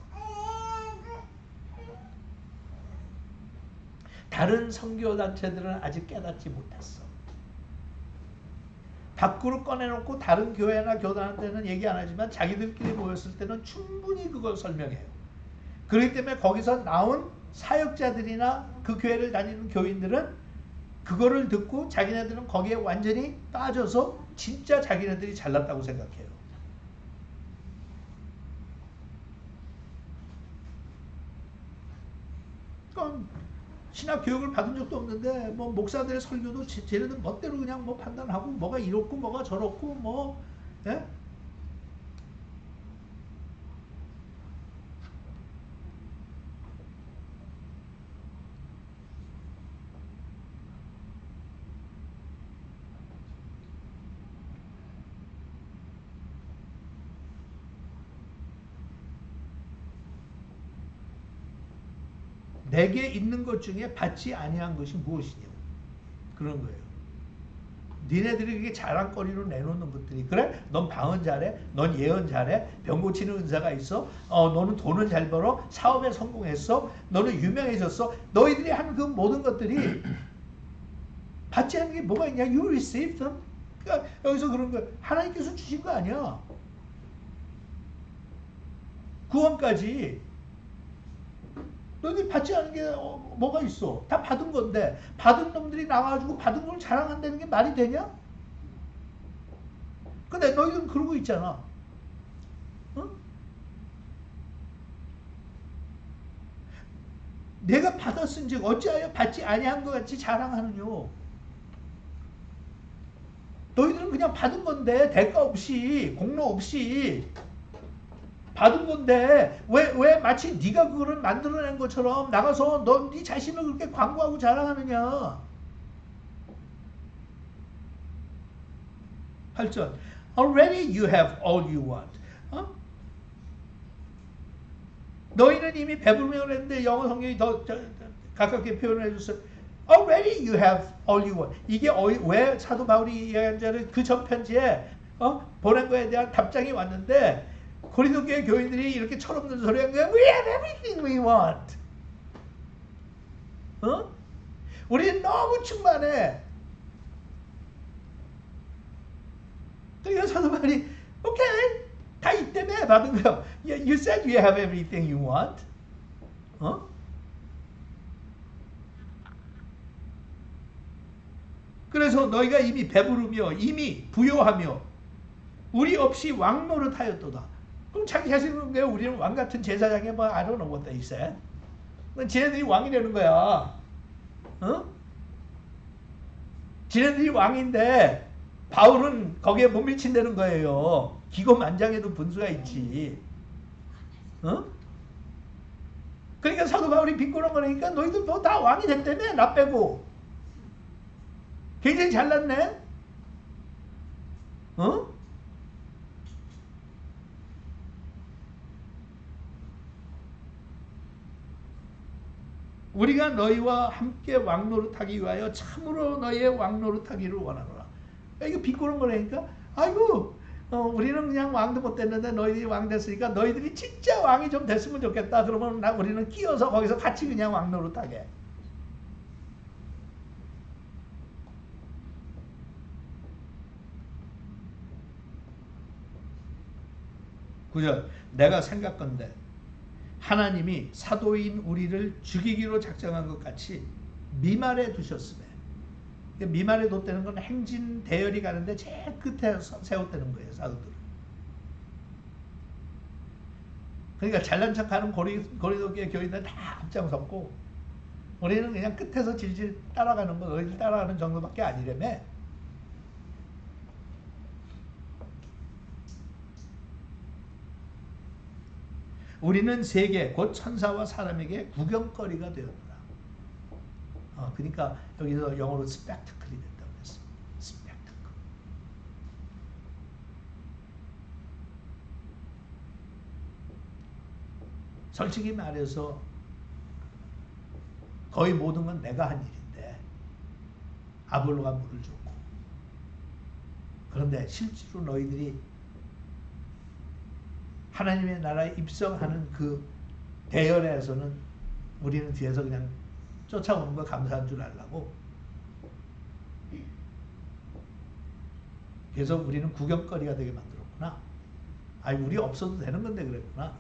다른 선교단체들은 아직 깨닫지 못했어. 밖으로 꺼내놓고 다른 교회나 교단한테는 얘기 안 하지만 자기들끼리 모였을 때는 충분히 그걸 설명해요. 그렇기 때문에 거기서 나온 사역자들이나 그 교회를 다니는 교인들은 그거를 듣고 자기네들은 거기에 완전히 빠져서 진짜 자기네들이 잘났다고 생각해요. 그러니까 신학 교육을 받은 적도 없는데 뭐 목사들의 설교도 쟤네들 멋대로 그냥 뭐 판단하고 뭐가 이렇고 뭐가 저렇고 뭐 예? 내게 있는 것 중에 받지 아니한 것이 무엇이냐고 그런 거예요. 니네들이 그게 자랑거리로 내놓는 것들이 그래? 넌 방언 잘해? 넌 예언 잘해? 병 고치는 은사가 있어? 너는 돈을 잘 벌어? 사업에 성공했어? 너는 유명해졌어? 너희들이 하는 그 모든 것들이 받지 않는 게 뭐가 있냐? You receive them. 그러니까 여기서 그런 거 하나님께서 주신 거 아니야. 구원까지 너희들이 받지 않은 게 뭐가 있어? 다 받은 건데 받은 놈들이 나와가지고 받은 걸 자랑한다는 게 말이 되냐? 근데 너희들은 그러고 있잖아. 내가 받았은즉 어찌하여 받지 아니한 것 같이 자랑하느뇨. 너희들은 그냥 받은 건데 대가 없이 공로 없이 받은 건데 왜 마치 네가 그거를 만들어낸 것처럼 나가서 네 자신을 그렇게 광고하고 자랑하느냐. 8절 Already you have all you want. 너희는 이미 배부르며 그랬는데 영어 성경이 더 가깝게 표현을 해줬어요. Already you have all you want. 이게 왜 사도 바울이 이야기한 자를 그 전 편지에 보낸 거에 대한 답장이 왔는데 고린도 교회 교인들이 이렇게 철없는 소리 한 거야. We have everything we want. 우리는 너무 충만해. 그러니까 사도 바울이 오케이. 다 이 때문에 받은 거야. You said you have everything you want. 그래서 너희가 이미 배부르며 이미 부요하며 우리 없이 왕노릇하였도다. 그럼 자기 자신은 왜 우리는 왕 같은 제사장에 뭐 I don't know what they said. 지네들이 왕이 되는 거야. 지네들이 왕인데 바울은 거기에 못 미친다는 거예요. 기고만장에도 분수가 있지. 그러니까 사도 바울이 비꼬는 거니까 너희들 뭐 다 왕이 됐다며 나 빼고. 굉장히 잘났네. 우리가 너희와 함께 왕노릇하기 위하여 참으로 너희의 왕노릇하기를 원하노라. 이거 비꼬는 거라니까. 아이고 우리는 그냥 왕도 못 됐는데 너희들이 왕 됐으니까 너희들이 진짜 왕이 좀 됐으면 좋겠다. 그러면 우리는 끼어서 거기서 같이 그냥 왕노릇하게. 그죠? 내가 생각건대 하나님이 사도인 우리를 죽이기로 작정한 것 같이 미말에 두셨으며, 미말에 뒀다는 건 행진 대열이 가는데 제일 끝에 세웠다는 거예요. 사도들을. 그러니까 잘난 척하는 고린도 교인들 다 앞장섰고 우리는 그냥 끝에서 질질 따라가는 거, 너희들 따라가는 정도밖에 아니라며. 우리는 세계 곧 천사와 사람에게 구경거리가 되었노라. 그러니까 여기서 영어로 spectacle이 된다고 했어. spectacle. 솔직히 말해서 거의 모든 건 내가 한 일인데 아볼로가 물을 줬고, 그런데 실제로 너희들이 하나님의 나라에 입성하는 그 대열에서는 우리는 뒤에서 그냥 쫓아오는 거 감사한 줄 알라고. 그래서 우리는 구경거리가 되게 만들었구나. 아니 우리 없어도 되는 건데 그랬구나.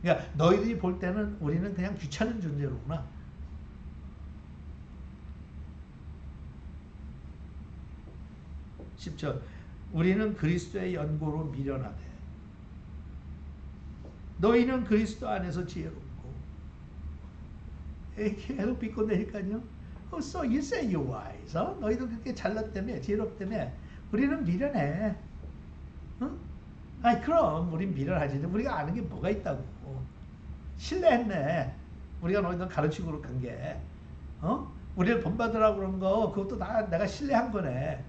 그러니까 너희들이 볼 때는 우리는 그냥 귀찮은 존재로구나. (10절) 우리는 그리스도의 연고로 미련하되 너희는 그리스도 안에서 지혜롭고. 계속 비꼰대니까요. So you say you're wise. 너희도 그렇게 잘났다며 지혜롭다며 우리는 미련해. 아이 그럼 우린 미련하지. 우리가 아는 게 뭐가 있다고. 신뢰했네. 우리가 너희들 가르치고 간 게. 우리를 본받으라고 그런 거 그것도 내가 신뢰한 거네.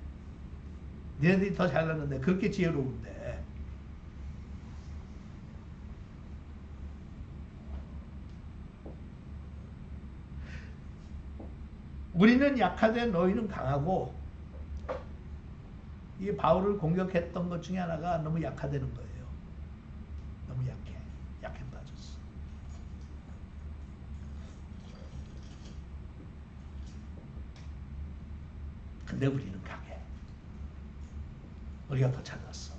니네들이 더 잘났는데 그렇게 지혜로운데. 우리는 약하되 너희는 강하고. 이 바울을 공격했던 것 중에 하나가 너무 약하다는 거예요. 너무 약해. 약해 빠졌어. 근데 우리는 강해. 우리가 더 잘났어.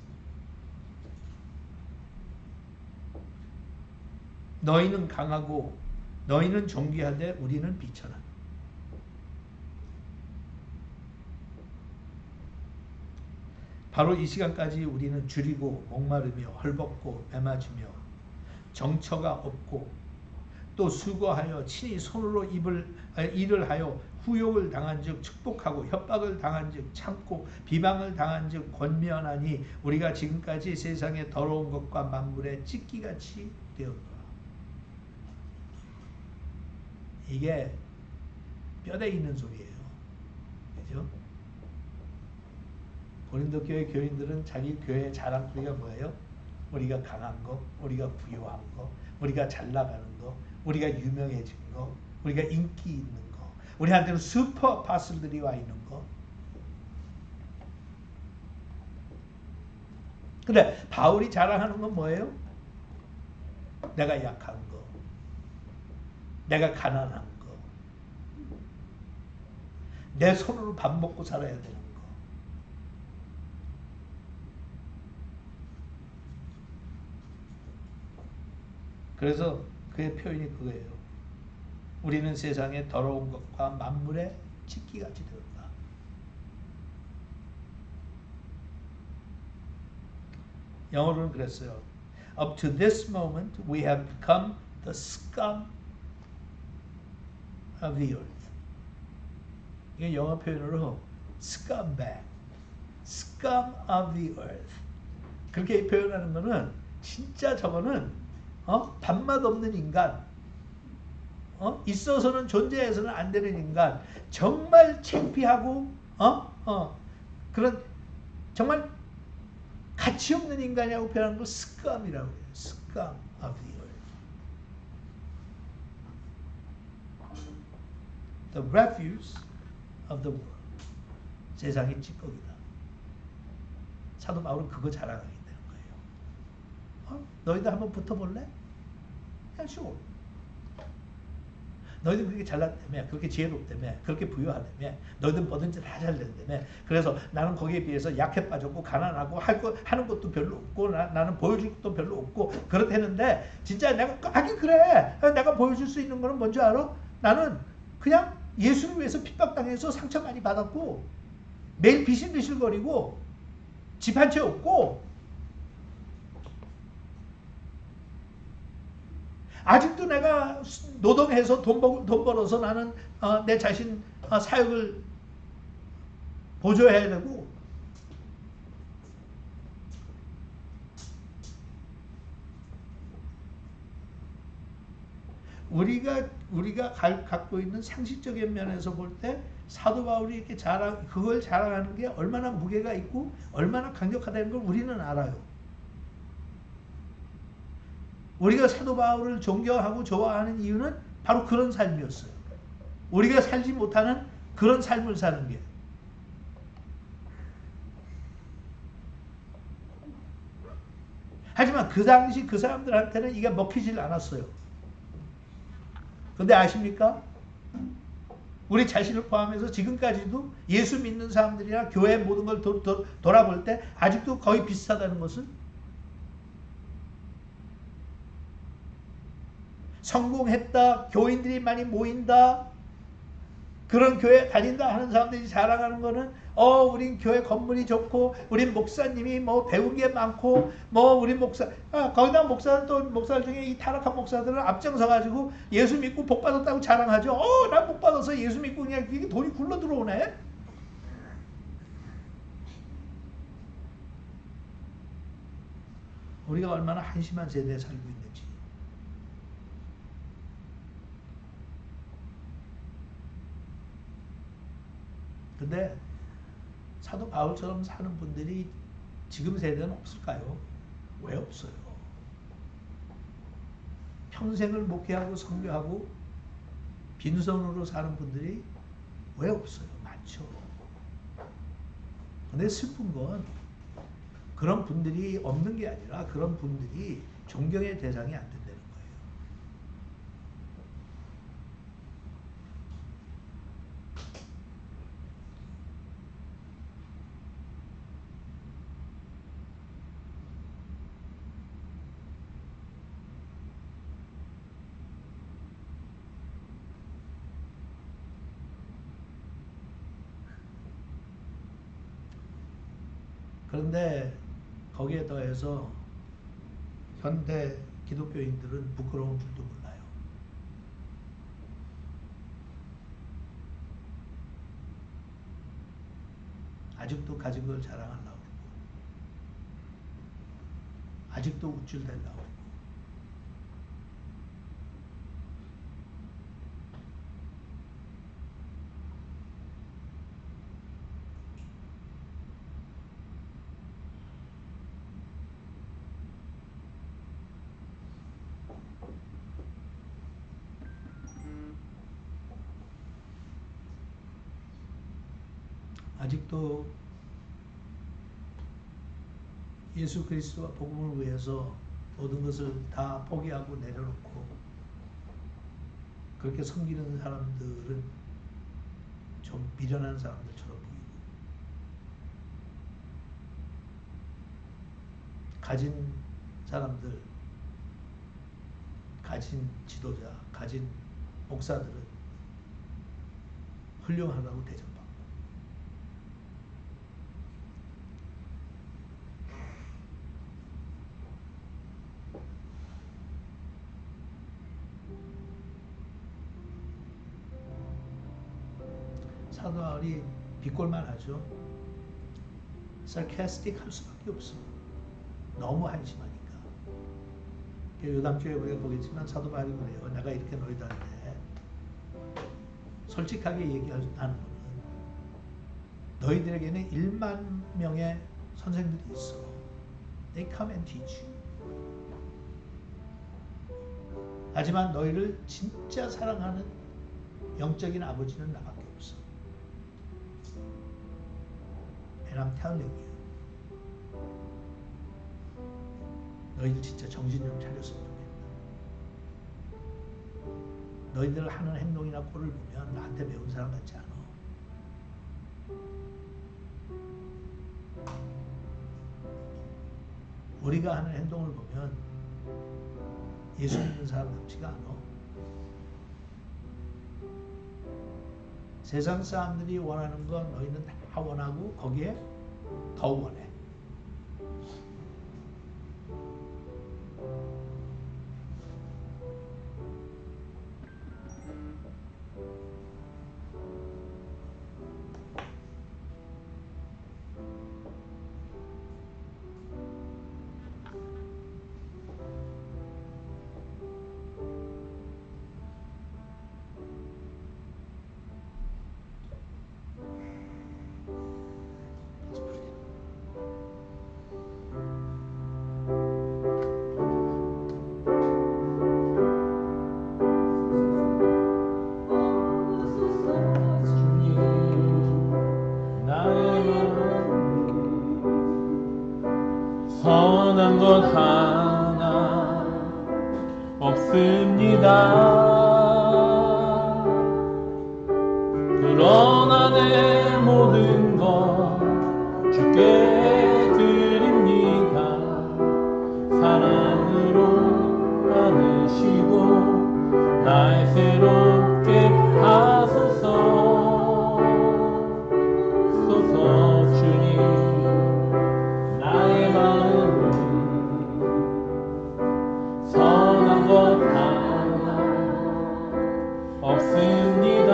너희는 강하고 너희는 존귀하되 우리는 비천하다. 바로 이 시간까지 우리는 줄이고 목마르며 헐벗고 매맞으며 정처가 없고 또 수고하여 친히 손으로 일을 하여 후욕을 당한즉 축복하고 협박을 당한즉 참고 비방을 당한즉 권면하니 우리가 지금까지 세상의 더러운 것과 만물의 찢기같이 되었노라. 이게 뼈대 있는 소리예요. 그죠? 고린도 교회 교인들은 자기 교회의 자랑거리가 뭐예요? 우리가 강한 거, 우리가 부유한 거, 우리가 잘 나가는 거, 우리가 유명해진 거, 우리가 인기 있는 거, 우리한테는 슈퍼 파슬들이 와 있는 거. 근데 바울이 자랑하는 건 뭐예요? 내가 약한 거, 내가 가난한 거, 내 손으로 밥 먹고 살아야 되는 거. 그래서 그의 표현이 그거예요. 우리는 세상의 더러운 것과 만물의 찢기같이 되었다. 영어로는 그랬어요. Up to this moment we have become the scum of the earth. 이게 영어 표현으로 scumbag, scum of the earth. 그렇게 표현하는 거는 진짜 저거는 밥맛 없는 인간, 있어서는 존재해서는 안 되는 인간, 정말 창피하고 그런 정말 가치 없는 인간이라고 표현하는 걸 scum이라고 해요. scum of the earth. The refuse of the world. 세상의 찌꺼기다. 사도 바울은 그거 자랑하게 되는 거예요. 너희들 한번 붙어볼래? 그냥 쉬워. 너희들 그렇게 잘났다며, 그렇게 지혜롭다며, 그렇게 부유하다며, 너희들 뭐든지 다 잘 된다며. 그래서 나는 거기에 비해서 약해 빠졌고 가난하고 하는 것도 별로 없고 나는 보여줄 것도 별로 없고 그렇다는데 진짜 내가 하긴 그래. 내가 보여줄 수 있는 거는 뭔지 알아? 나는 그냥 예수를 위해서 핍박당해서 상처 많이 받았고 매일 비실비실거리고 집 한 채 없고 아직도 내가 노동해서 돈 벌어서 나는 내 자신 사역을 보조해야 되고 우리가 갖고 있는 상식적인 면에서 볼 때 사도 바울이 이렇게 그걸 자랑하는 게 얼마나 무게가 있고 얼마나 강력하다는 걸 우리는 알아요. 우리가 사도 바울을 존경하고 좋아하는 이유는 바로 그런 삶이었어요. 우리가 살지 못하는 그런 삶을 사는 게. 하지만 그 당시 그 사람들한테는 이게 먹히질 않았어요. 근데 아십니까? 우리 자신을 포함해서 지금까지도 예수 믿는 사람들이나 교회 모든 걸 돌아볼 때 아직도 거의 비슷하다는 것은 성공했다, 교인들이 많이 모인다, 그런 교회 다닌다 하는 사람들이 자랑하는 거는 우린 교회 건물이 좋고 우린 목사님이 뭐 배운 게 많고 뭐 우린 거기다 목사들 중에 이 타락한 목사들은 앞장서 가지고 예수 믿고 복 받았다고 자랑하죠. 난 복 받아서 예수 믿고 그냥 이게 돈이 굴러 들어오네. 우리가 얼마나 한심한 세대에 살고 있는지. 근데 사도 바울처럼 사는 분들이 지금 세대는 없을까요? 왜 없어요? 평생을 목회하고 선교하고 빈손으로 사는 분들이 왜 없어요? 많죠. 근데 슬픈 건 그런 분들이 없는 게 아니라 그런 분들이 존경의 대상이 안 된다는 거예요. 그런데 거기에 더해서 현대 기독교인들은 부끄러운 줄도 몰라요. 아직도 가진 걸 자랑하려고 그러고, 아직도 우쭐대려고 그러고. 아직도 예수 그리스도와 복음을 위해서 모든 것을 다 포기하고 내려놓고 그렇게 섬기는 사람들은 좀 미련한 사람들처럼 보이고, 가진 사람들, 가진 지도자, 가진 목사들은 훌륭하다고 대접받고, 사도 바울이 비꼴만 하죠. sarcastic 할 수밖에 없어. 너무 한심하니까. 요담주에 우리가 보겠지만 사도 바울이 그래요. 내가 이렇게 너희들한테 솔직하게 얘기하는 거는, 너희들에게는 1만 명의 선생들이 있어. They come and teach you. 하지만 너희를 진짜 사랑하는 영적인 아버지는 나밖에 없어. And I'm telling you. 너희들 진짜 정신 좀 차렸으면 좋겠다. 너희들 하는 행동이나 꼴을 보면 나한테 배운 사람 같지 않아. 우리가 하는 행동을 보면 예수 믿는 사람 같지가 않아. 세상 사람들이 원하는 건 너희는 다 원하고 거기에 더 원해. 선한 것 하나 없습니다. 그러나 내 모든 것 주께 드립니다. 사랑으로 안으시고 날 새롭게 하소서. 소서 주님, 나의 마음을 선한 것 하나 없습니다.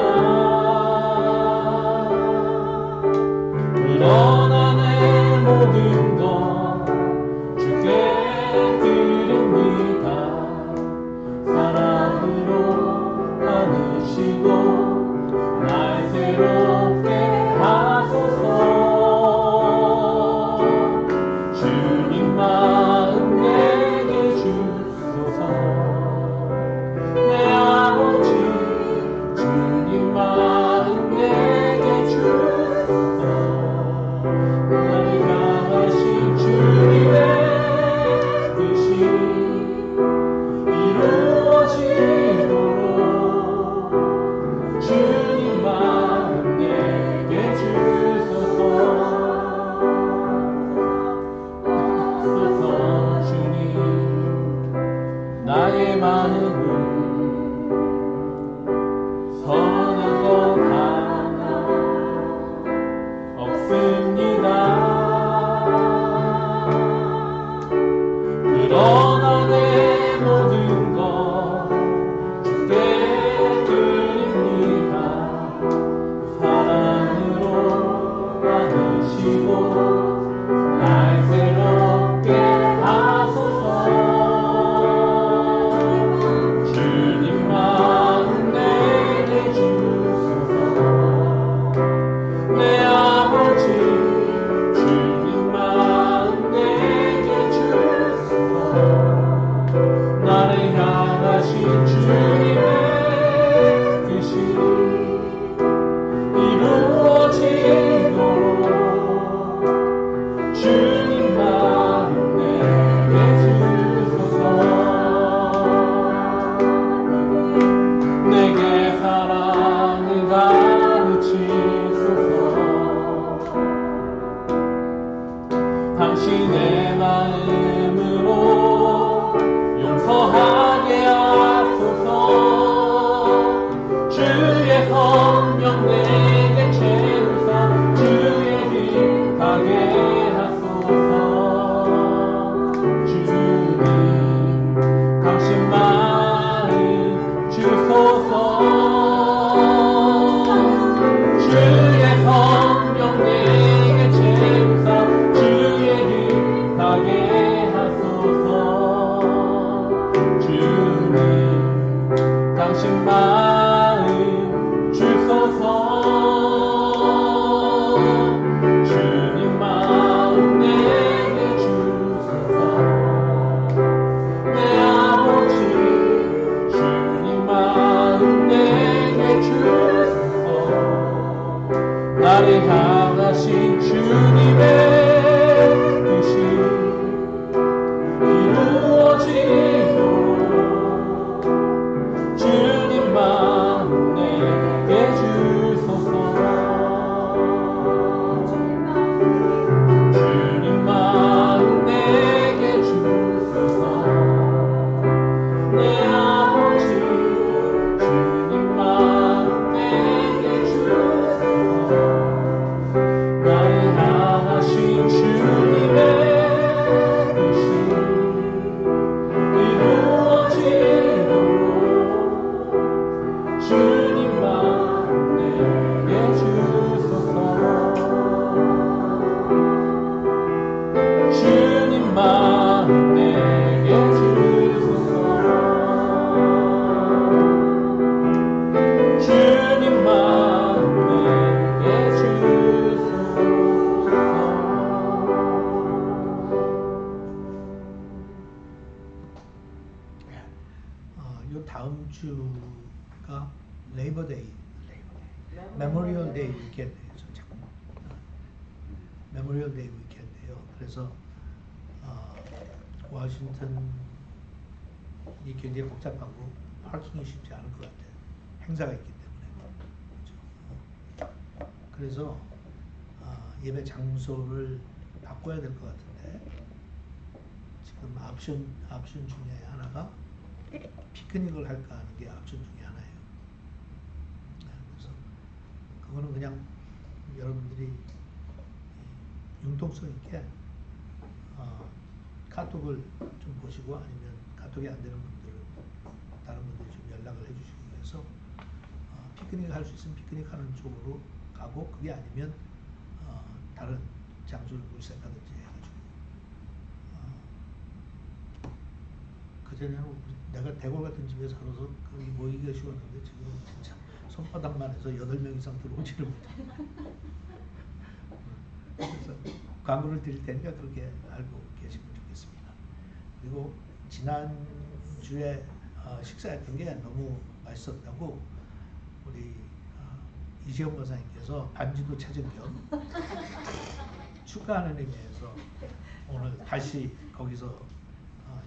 내 마음으로 용서하게 하소서. 주의 성령 내게 채우사 주의 길 가게 하소서. 주님 당신 마음 주소서. 주의 성령 내게 채우사 주의 길 가게 하소서. 주님 당신 마음 주소서. 주님 마음 내게 주소서. 내 아버지 주님 마음 내게 주소서. 나를 향하신 주님의 뜻이 이루어지도록 주님 마음 내게 주소서. 주님 마음 내게 주소서. 내 아버지 주님 마음 내게 주소서. 나를 향하신 주님의 뜻이 이루어지도록 주님 마음 내게 주소서. 주님 마음 내게 주소서. 주님 마음 내게 주소서. 요 다음 주가 레이버데이, 메모리얼 데이 위켄드예요. 자꾸 메모리얼 데이 위켄드예요. 그래서 워싱턴이 굉장히 복잡하고 파킹이 쉽지 않을 것 같아요. 행사가 있기 때문에. 그렇죠? 그래서 예배 장소를 바꿔야 될 것 같은데 지금 옵션 중에 하나가 피크닉을 할까 하는 게 옵션 중에 하나예요. 그래서 그거는 그냥 여러분들이 융통성 있게 카톡을 좀 보시고 아니면 카톡이 안 되는 분들은 다른 분들이 좀 연락을 해주시기 위해서 피크닉 할 수 있으면 피크닉 하는 쪽으로 가고 그게 아니면 다른 장소를 물색하든지 해가지고 그전에는 내가 대골 같은 집에 살아서 거기 모이기가 쉬웠는데 지금 진짜 손바닥만 해서 8명 이상 들어오지를 못해. 그래서 광고를 드릴 테니까 그렇게 알고 계시면 좋겠습니다. 그리고 지난주에 식사했던 게 너무 맛있었다고 우리 이시영 권사님께서 반지도 찾은 겸 축하하는 의미에서 오늘 다시 거기서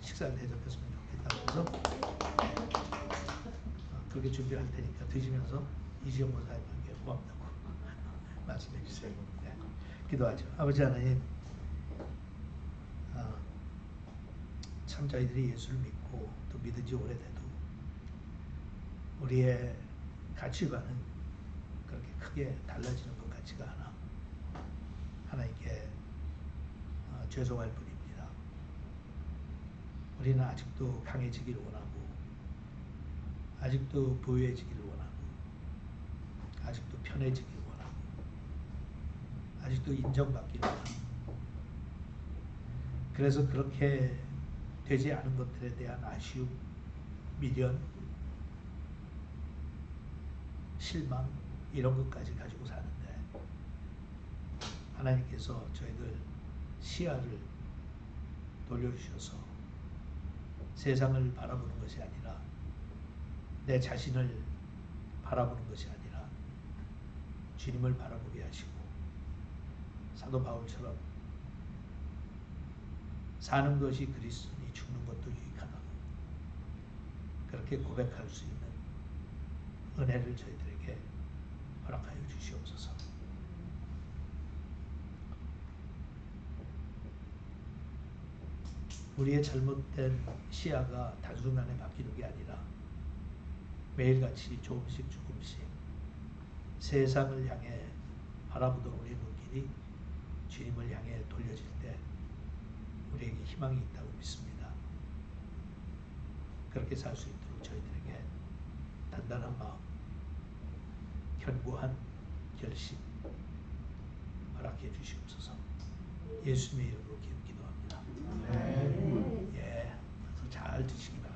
식사를 대접했으면 좋겠다고 해서 그렇게 준비할 테니까 드시면서 이시영 권사님께 고맙다고 말씀해 주세요. 네. 기도하죠. 아버지 하나님, 참 저희들이 예수를 믿고 또 믿은 지 오래돼도 우리의 가치관은 그렇게 크게 달라지는 것 같지가 않아. 하나님께 죄송할 뿐입니다. 우리는 아직도 강해지기를 원하고 아직도 부유해지기를 원하고 아직도 편해지기를 원하고 아직도 인정받기를 원하고 그래서 그렇게 되지 않은 것들에 대한 아쉬움, 미련, 실망 이런 것까지 가지고 사는데 하나님께서 저희들 시야를 돌려주셔서 세상을 바라보는 것이 아니라 내 자신을 바라보는 것이 아니라 주님을 바라보게 하시고 사도 바울처럼 사는 것이 그리스도니 죽는 것도 유익하다고 그렇게 고백할 수 있는 은혜를 저희들에게 허락하여 주시옵소서. 우리의 잘못된 시야가 단순간에 바뀌는 게 아니라 매일같이 조금씩 세상을 향해 바라보던 우리의 눈길이 주님을 향해 돌려질 때 우리에게 희망이 있다고 믿습니다. 그렇게 살 수 있도록 저희들에게 단단한 마음, 견고한 결심 허락해 주시옵소서. 예수님의 이름으로 기도합니다. 예, 그래서 잘 드시기 바랍니다.